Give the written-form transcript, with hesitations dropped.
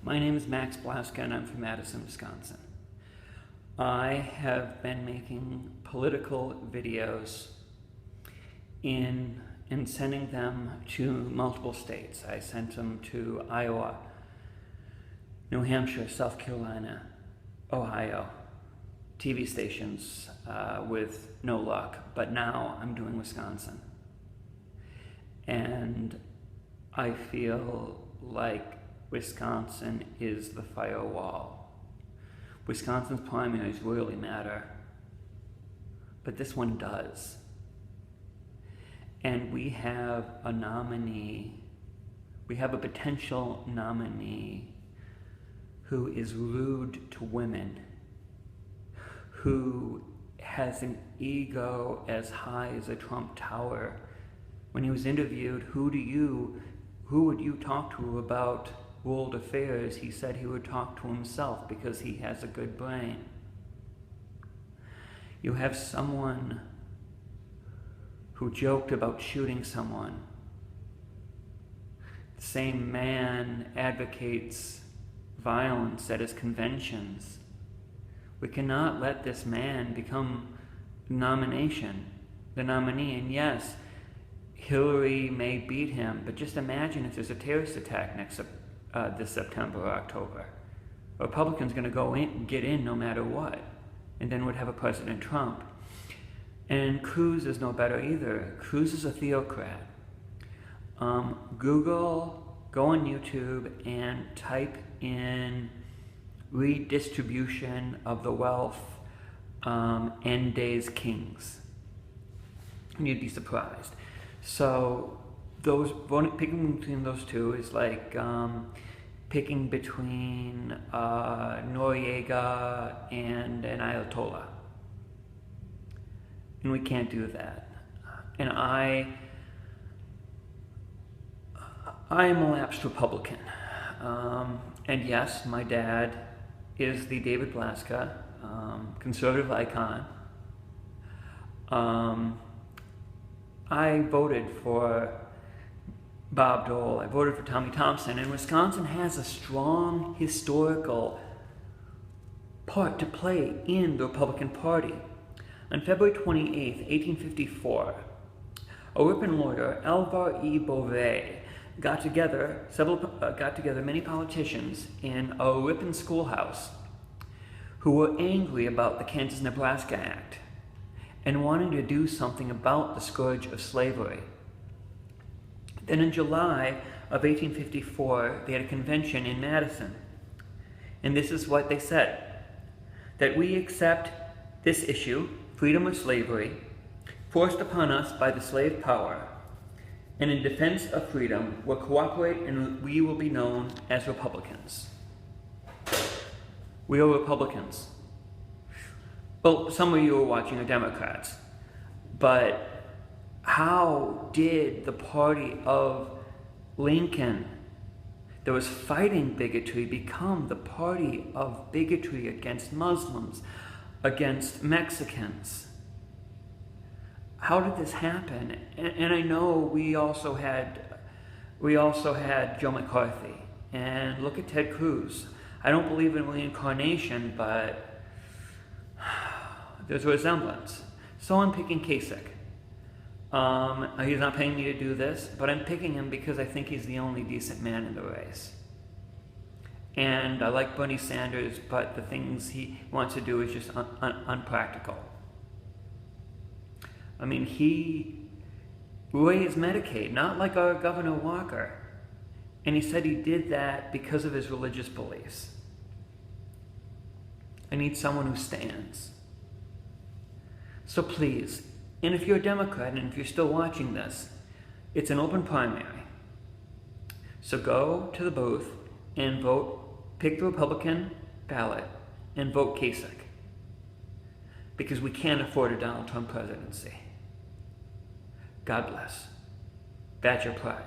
My name is Max Blaska and I'm from Madison, Wisconsin. I have been making political videos and sending them to multiple states. I sent them to Iowa, New Hampshire, South Carolina, Ohio, TV stations with no luck, but now I'm doing Wisconsin. And I feel like Wisconsin is the firewall. Wisconsin's primaries really matter, but this one does. And we have a nominee, we have a potential nominee who is rude to women, who has an ego as high as a Trump Tower. When he was interviewed, who would you talk to about world affairs? He said he would talk to himself because he has a good brain. You have someone who joked about shooting someone. The same man advocates violence at his conventions. We cannot let this man become the nominee. And yes, Hillary may beat him, but just imagine if there's a terrorist attack this September or October. A Republican's going to get in no matter what, and then would have a President Trump. And Cruz is no better either. Cruz is a theocrat. Go on YouTube and type in redistribution of the wealth, end days kings, and you'd be surprised. So picking between those two is like picking between Noriega and an Ayatollah. And we can't do that. And I am a lapsed Republican. And yes, my dad is the David Blaska, conservative icon. I voted for Bob Dole, I voted for Tommy Thompson, and Wisconsin has a strong historical part to play in the Republican Party. On February 28, 1854, a Ripon lawyer, Alvar E. Beauvais, got together many politicians in a Ripon schoolhouse who were angry about the Kansas-Nebraska Act and wanting to do something about the scourge of slavery. Then in July of 1854, they had a convention in Madison. And this is what they said: that we accept this issue, freedom of slavery, forced upon us by the slave power, and in defense of freedom, will cooperate and we will be known as Republicans. We are Republicans. Well, some of you are watching are Democrats, but how did the party of Lincoln that was fighting bigotry become the party of bigotry against Muslims, against Mexicans? How did this happen? And I know we also had Joe McCarthy, and look at Ted Cruz. I don't believe in reincarnation, but there's a resemblance. So I'm picking Kasich. He's not paying me to do this, but I'm picking him because I think he's the only decent man in the race. And I like Bernie Sanders, but the things he wants to do is just unpractical. I mean, he raised Medicaid, not like our Governor Walker. And he said he did that because of his religious beliefs. I need someone who stands. So please, and if you're a Democrat and if you're still watching this, it's an open primary. So go to the booth and vote, pick the Republican ballot and vote Kasich. Because we can't afford a Donald Trump presidency. God bless. Badger pride.